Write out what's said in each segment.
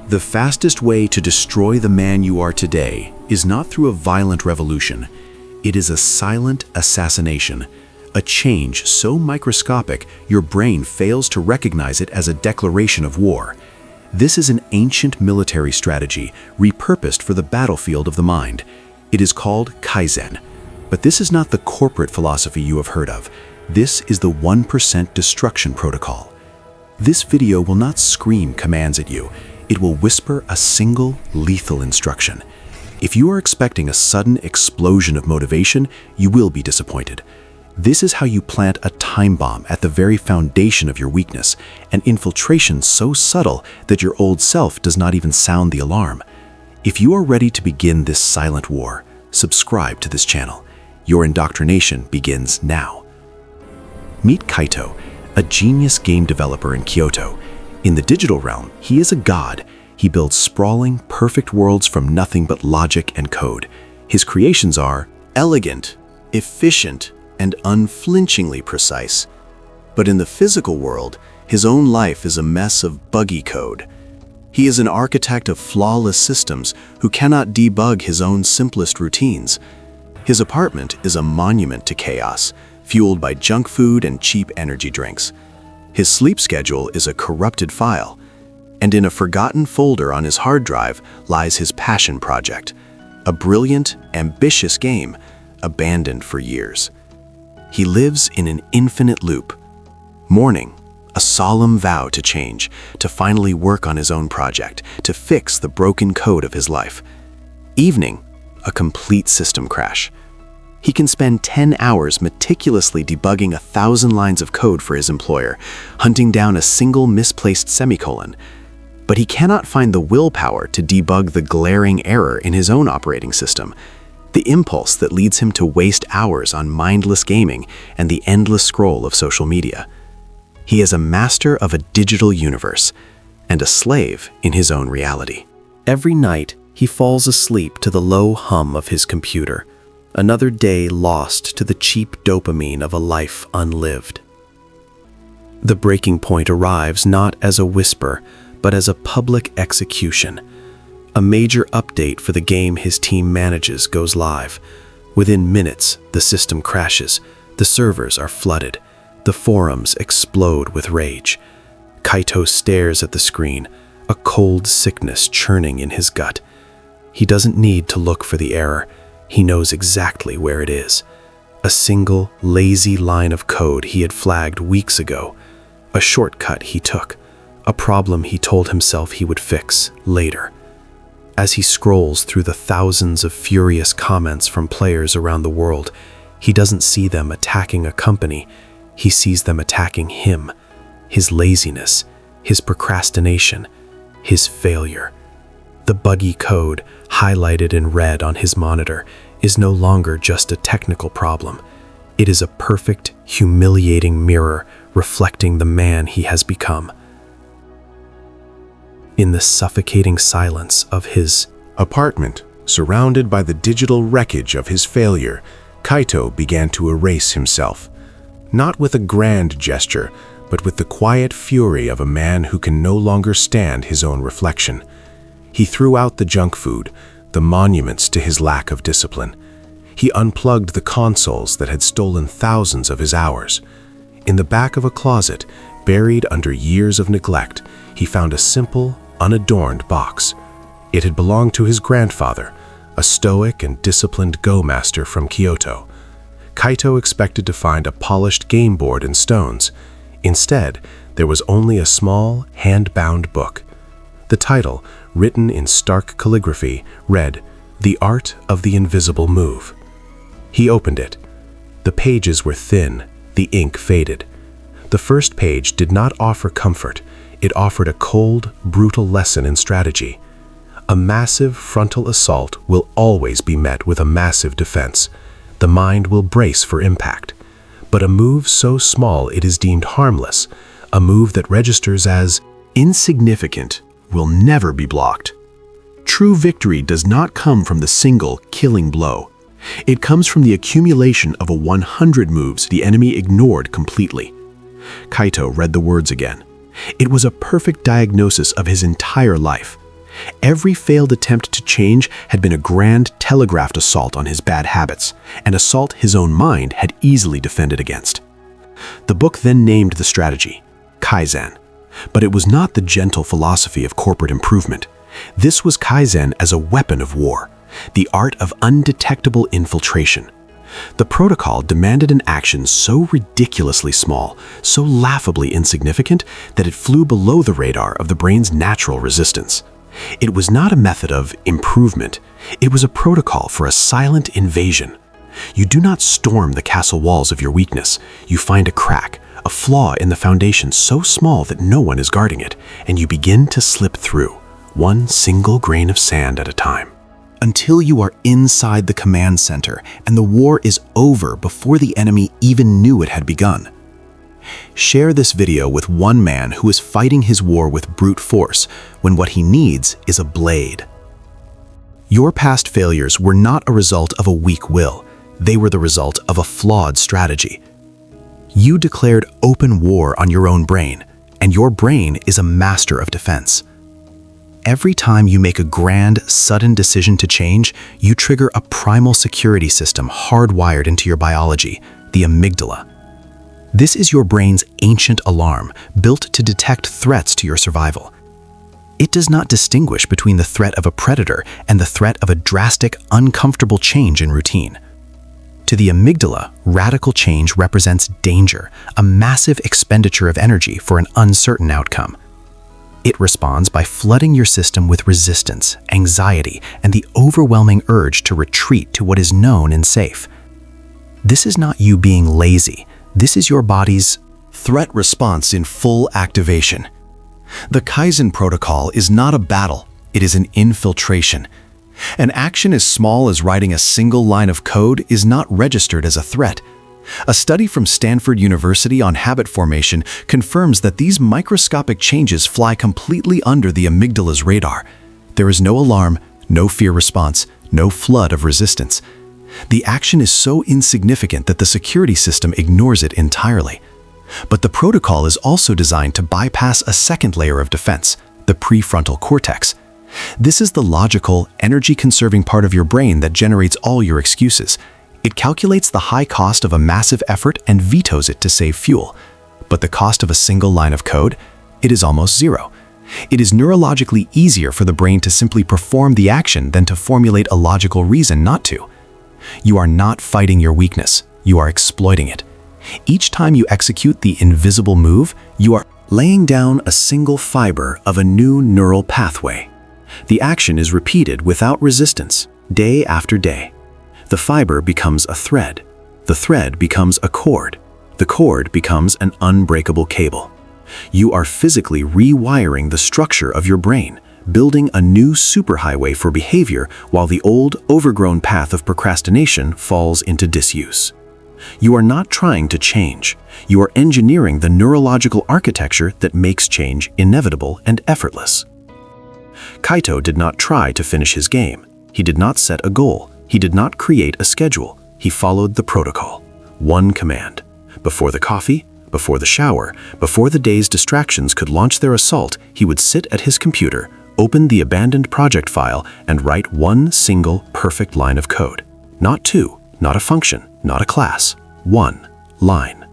The fastest way to destroy the man you are today is not through a violent revolution. It is a silent assassination, a change so microscopic your brain fails to recognize it as a declaration of war. This is an ancient military strategy repurposed for the battlefield of the mind. It is called Kaizen. But this is not the corporate philosophy you have heard of. This is the 1% destruction protocol. This video will not scream commands at you. It will whisper a single lethal instruction. If you are expecting a sudden explosion of motivation, you will be disappointed. This is how you plant a time bomb at the very foundation of your weakness, an infiltration so subtle that your old self does not even sound the alarm. If you are ready to begin this silent war, subscribe to this channel. Your indoctrination begins now. Meet Kaito, a genius game developer in Kyoto. In the digital realm, he is a god. He builds sprawling, perfect worlds from nothing but logic and code. His creations are elegant, efficient, and unflinchingly precise. But in the physical world, his own life is a mess of buggy code. He is an architect of flawless systems who cannot debug his own simplest routines. His apartment is a monument to chaos, fueled by junk food and cheap energy drinks. His sleep schedule is a corrupted file, and in a forgotten folder on his hard drive lies his passion project, a brilliant, ambitious game abandoned for years. He lives in an infinite loop. Morning, a solemn vow to change, to finally work on his own project, to fix the broken code of his life. Evening, a complete system crash. He can spend 10 hours meticulously debugging 1,000 lines of code for his employer, hunting down a single misplaced semicolon. But he cannot find the willpower to debug the glaring error in his own operating system, the impulse that leads him to waste hours on mindless gaming and the endless scroll of social media. He is a master of a digital universe and a slave in his own reality. Every night, he falls asleep to the low hum of his computer. Another day lost to the cheap dopamine of a life unlived. The breaking point arrives not as a whisper, but as a public execution. A major update for the game his team manages goes live. Within minutes, the system crashes. The servers are flooded. The forums explode with rage. Kaito stares at the screen, a cold sickness churning in his gut. He doesn't need to look for the error. He knows exactly where it is. A single, lazy line of code he had flagged weeks ago. A shortcut he took. A problem he told himself he would fix later. As he scrolls through the thousands of furious comments from players around the world, he doesn't see them attacking a company. He sees them attacking him, his laziness, his procrastination, his failure. The buggy code, highlighted in red on his monitor, is no longer just a technical problem. It is a perfect, humiliating mirror reflecting the man he has become. In the suffocating silence of his apartment, surrounded by the digital wreckage of his failure, Kaito began to erase himself. Not with a grand gesture, but with the quiet fury of a man who can no longer stand his own reflection. He threw out the junk food, the monuments to his lack of discipline. He unplugged the consoles that had stolen thousands of his hours. In the back of a closet, buried under years of neglect, he found a simple, unadorned box. It had belonged to his grandfather, a stoic and disciplined Go master from Kyoto. Kaito expected to find a polished game board and stones. Instead, there was only a small, hand-bound book. The title, written in stark calligraphy, read, "The Art of the Invisible Move." He opened it. The pages were thin, the ink faded. The first page did not offer comfort. It offered a cold, brutal lesson in strategy. A massive frontal assault will always be met with a massive defense. The mind will brace for impact. But a move so small it is deemed harmless, a move that registers as insignificant, will never be blocked. True victory does not come from the single, killing blow. It comes from the accumulation of 100 moves the enemy ignored completely. Kaito read the words again. It was a perfect diagnosis of his entire life. Every failed attempt to change had been a grand telegraphed assault on his bad habits, an assault his own mind had easily defended against. The book then named the strategy Kaizen, but it was not the gentle philosophy of corporate improvement. This was Kaizen as a weapon of war, the art of undetectable infiltration. The protocol demanded an action so ridiculously small, so laughably insignificant, that it flew below the radar of the brain's natural resistance. It was not a method of improvement. It was a protocol for a silent invasion. You do not storm the castle walls of your weakness. You find a crack, a flaw in the foundation so small that no one is guarding it, and you begin to slip through, one single grain of sand at a time, until you are inside the command center and the war is over before the enemy even knew it had begun. Share this video with one man who is fighting his war with brute force when what he needs is a blade. Your past failures were not a result of a weak will. They were the result of a flawed strategy. You declared open war on your own brain, and your brain is a master of defense. Every time you make a grand, sudden decision to change, you trigger a primal security system hardwired into your biology, the amygdala. This is your brain's ancient alarm, built to detect threats to your survival. It does not distinguish between the threat of a predator and the threat of a drastic, uncomfortable change in routine. To the amygdala, radical change represents danger, a massive expenditure of energy for an uncertain outcome. It responds by flooding your system with resistance, anxiety, and the overwhelming urge to retreat to what is known and safe. This is not you being lazy. This is your body's threat response in full activation. The Kaizen protocol is not a battle, it is an infiltration. An action as small as writing a single line of code is not registered as a threat. A study from Stanford University on habit formation confirms that these microscopic changes fly completely under the amygdala's radar. There is no alarm, no fear response, no flood of resistance. The action is so insignificant that the security system ignores it entirely. But the protocol is also designed to bypass a second layer of defense, the prefrontal cortex. This is the logical, energy-conserving part of your brain that generates all your excuses. It calculates the high cost of a massive effort and vetoes it to save fuel. But the cost of a single line of code? It is almost zero. It is neurologically easier for the brain to simply perform the action than to formulate a logical reason not to. You are not fighting your weakness, you are exploiting it. Each time you execute the invisible move, you are laying down a single fiber of a new neural pathway. The action is repeated without resistance, day after day. The fiber becomes a thread. The thread becomes a cord. The cord becomes an unbreakable cable. You are physically rewiring the structure of your brain, building a new superhighway for behavior while the old, overgrown path of procrastination falls into disuse. You are not trying to change. You are engineering the neurological architecture that makes change inevitable and effortless. Kaito did not try to finish his game. He did not set a goal. He did not create a schedule. He followed the protocol. One command. Before the coffee, before the shower, before the day's distractions could launch their assault, he would sit at his computer, open the abandoned project file, and write one single perfect line of code. Not two, not a function, not a class. One line.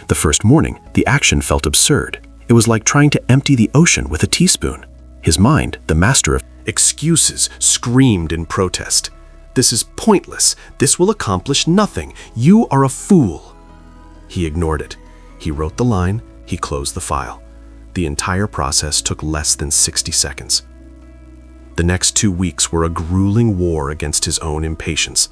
The first morning, the action felt absurd. It was like trying to empty the ocean with a teaspoon. His mind, the master of excuses, screamed in protest. This is pointless. This will accomplish nothing. You are a fool. He ignored it. He wrote the line. He closed the file. The entire process took less than 60 seconds. The next 2 weeks were a grueling war against his own impatience.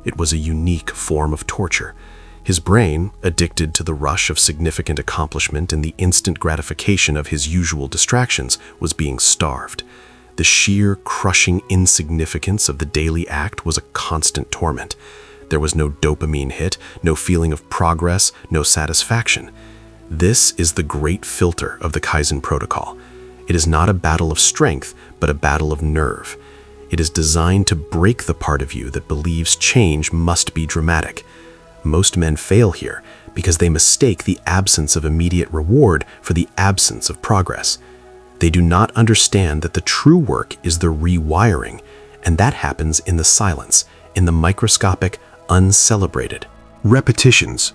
It was a unique form of torture. His brain, addicted to the rush of significant accomplishment and the instant gratification of his usual distractions, was being starved. The sheer, crushing insignificance of the daily act was a constant torment. There was no dopamine hit, no feeling of progress, no satisfaction. This is the great filter of the Kaizen protocol. It is not a battle of strength, but a battle of nerve. It is designed to break the part of you that believes change must be dramatic. Most men fail here because they mistake the absence of immediate reward for the absence of progress. They do not understand that the true work is the rewiring, and that happens in the silence, in the microscopic, uncelebrated repetitions.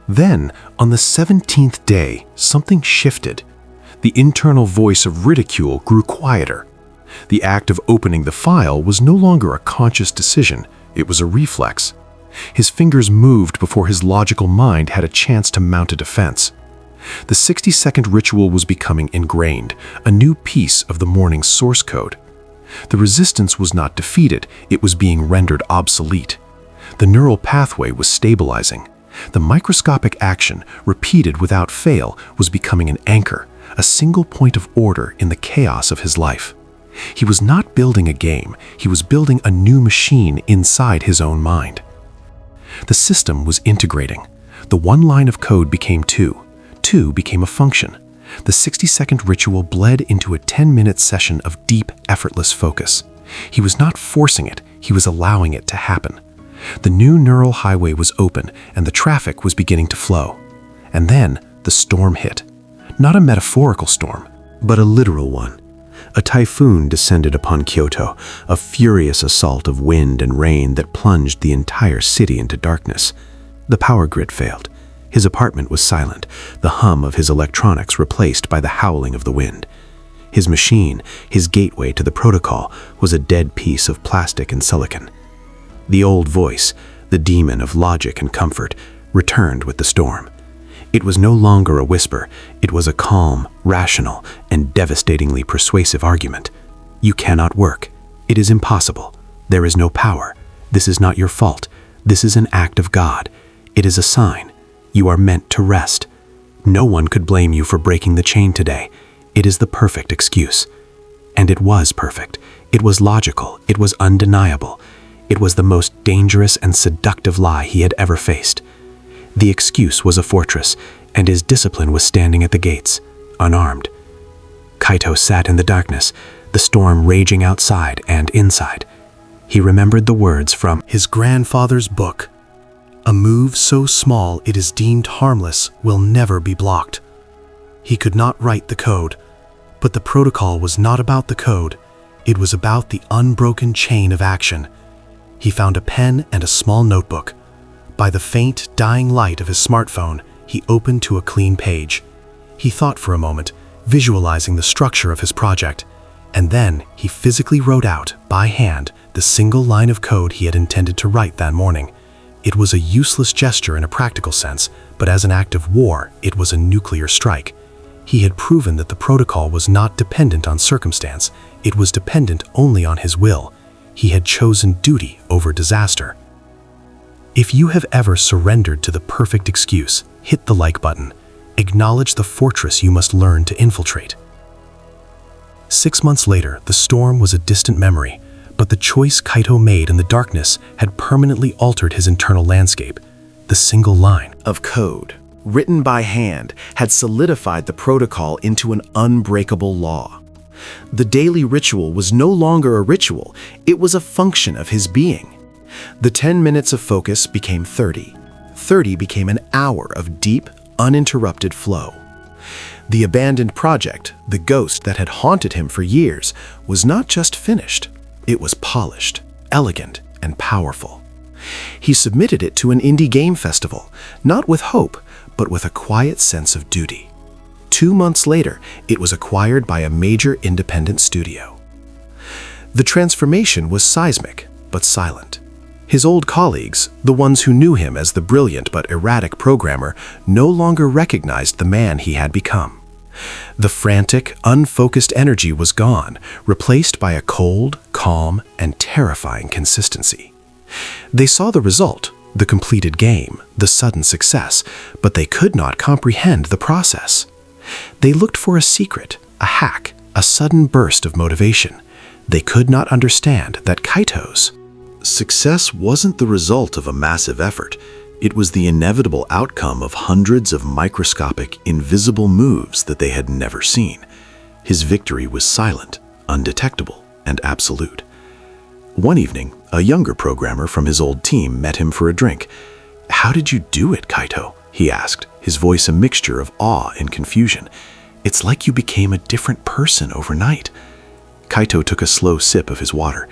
Then, on the 17th day, something shifted. The internal voice of ridicule grew quieter. The act of opening the file was no longer a conscious decision, it was a reflex. His fingers moved before his logical mind had a chance to mount a defense. The 60-second ritual was becoming ingrained, a new piece of the morning's source code. The resistance was not defeated, it was being rendered obsolete. The neural pathway was stabilizing. The microscopic action, repeated without fail, was becoming an anchor, a single point of order in the chaos of his life. He was not building a game, he was building a new machine inside his own mind. The system was integrating. The one line of code became two. Two became a function. The 60-second ritual bled into a 10-minute session of deep, effortless focus. He was not forcing it, he was allowing it to happen. The new neural highway was open, and the traffic was beginning to flow. And then the storm hit. Not a metaphorical storm, but a literal one. A typhoon descended upon Kyoto, a furious assault of wind and rain that plunged the entire city into darkness. The power grid failed. His apartment was silent, the hum of his electronics replaced by the howling of the wind. His machine, his gateway to the protocol, was a dead piece of plastic and silicon. The old voice, the demon of logic and comfort, returned with the storm. It was no longer a whisper, it was a calm, rational, and devastatingly persuasive argument. You cannot work. It is impossible. There is no power. This is not your fault. This is an act of God. It is a sign. You are meant to rest. No one could blame you for breaking the chain today. It is the perfect excuse. And it was perfect. It was logical. It was undeniable. It was the most dangerous and seductive lie he had ever faced. The excuse was a fortress, and his discipline was standing at the gates, unarmed. Kaito sat in the darkness, the storm raging outside and inside. He remembered the words from his grandfather's book. A move so small it is deemed harmless will never be blocked. He could not write the code, but the protocol was not about the code. It was about the unbroken chain of action. He found a pen and a small notebook. By the faint, dying light of his smartphone, he opened to a clean page. He thought for a moment, visualizing the structure of his project, and then he physically wrote out, by hand, the single line of code he had intended to write that morning. It was a useless gesture in a practical sense, but as an act of war, it was a nuclear strike. He had proven that the protocol was not dependent on circumstance, it was dependent only on his will. He had chosen duty over disaster. If you have ever surrendered to the perfect excuse, hit the like button. Acknowledge the fortress you must learn to infiltrate. 6 months later, the storm was a distant memory, but the choice Kaito made in the darkness had permanently altered his internal landscape. The single line of code, written by hand, had solidified the protocol into an unbreakable law. The daily ritual was no longer a ritual, it was a function of his being. The 10 minutes of focus became 30. 30 became an hour of deep, uninterrupted flow. The abandoned project, the ghost that had haunted him for years, was not just finished, it was polished, elegant, and powerful. He submitted it to an indie game festival, not with hope, but with a quiet sense of duty. 2 months later, it was acquired by a major independent studio. The transformation was seismic, but silent. His old colleagues, the ones who knew him as the brilliant but erratic programmer, no longer recognized the man he had become. The frantic, unfocused energy was gone, replaced by a cold, calm, and terrifying consistency. They saw the result, the completed game, the sudden success, but they could not comprehend the process. They looked for a secret, a hack, a sudden burst of motivation. They could not understand that Kaito's success wasn't the result of a massive effort. It was the inevitable outcome of hundreds of microscopic, invisible moves that they had never seen. His victory was silent, undetectable, and absolute. One evening, a younger programmer from his old team met him for a drink. "How did you do it, Kaito?" he asked, his voice a mixture of awe and confusion. It's like you became a different person overnight. Kaito took a slow sip of his water.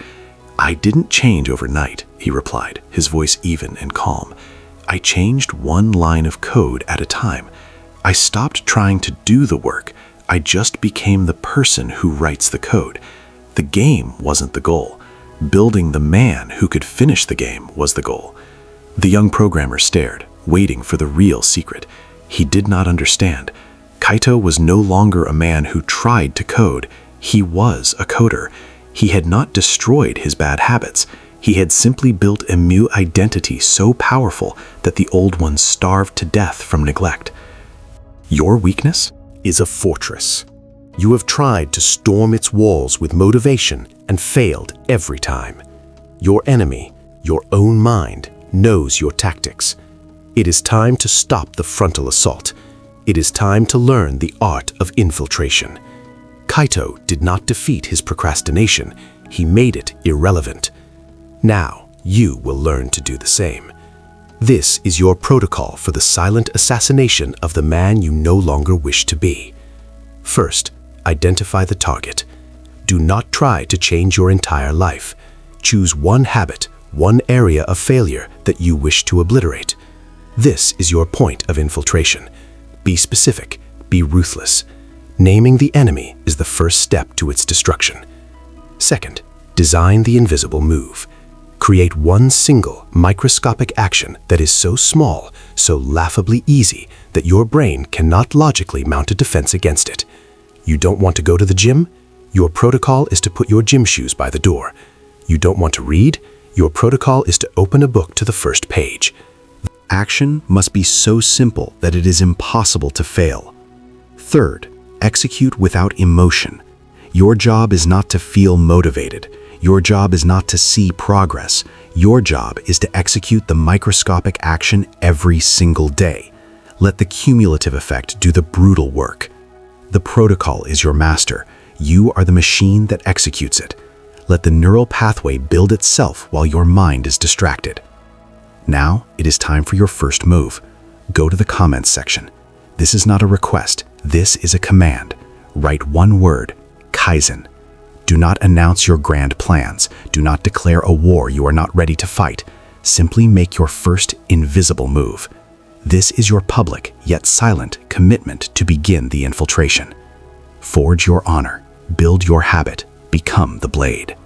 I didn't change overnight, he replied, his voice even and calm. I changed one line of code at a time. I stopped trying to do the work. I just became the person who writes the code. The game wasn't the goal. Building the man who could finish the game was the goal. The young programmer stared, waiting for the real secret. He did not understand. Kaito was no longer a man who tried to code. He was a coder. He had not destroyed his bad habits. He had simply built a new identity so powerful that the old ones starved to death from neglect. Your weakness is a fortress. You have tried to storm its walls with motivation and failed every time. Your enemy, your own mind, knows your tactics. It is time to stop the frontal assault. It is time to learn the art of infiltration. Kaito did not defeat his procrastination. He made it irrelevant. Now, you will learn to do the same. This is your protocol for the silent assassination of the man you no longer wish to be. First, identify the target. Do not try to change your entire life. Choose one habit, one area of failure that you wish to obliterate. This is your point of infiltration. Be specific, be ruthless. Naming the enemy is the first step to its destruction. Second, design the invisible move. Create one single microscopic action that is so small, so laughably easy that your brain cannot logically mount a defense against it. You don't want to go to the gym? Your protocol is to put your gym shoes by the door. You don't want to read? Your protocol is to open a book to the first page. Action must be so simple that it is impossible to fail. Third, execute without emotion. Your job is not to feel motivated. Your job is not to see progress. Your job is to execute the microscopic action every single day. Let the cumulative effect do the brutal work. The protocol is your master. You are the machine that executes it. Let the neural pathway build itself while your mind is distracted. Now, it is time for your first move. Go to the comments section. This is not a request. This is a command. Write one word, Kaizen. Do not announce your grand plans. Do not declare a war you are not ready to fight. Simply make your first invisible move. This is your public, yet silent, commitment to begin the infiltration. Forge your honor. Build your habit. Become the blade.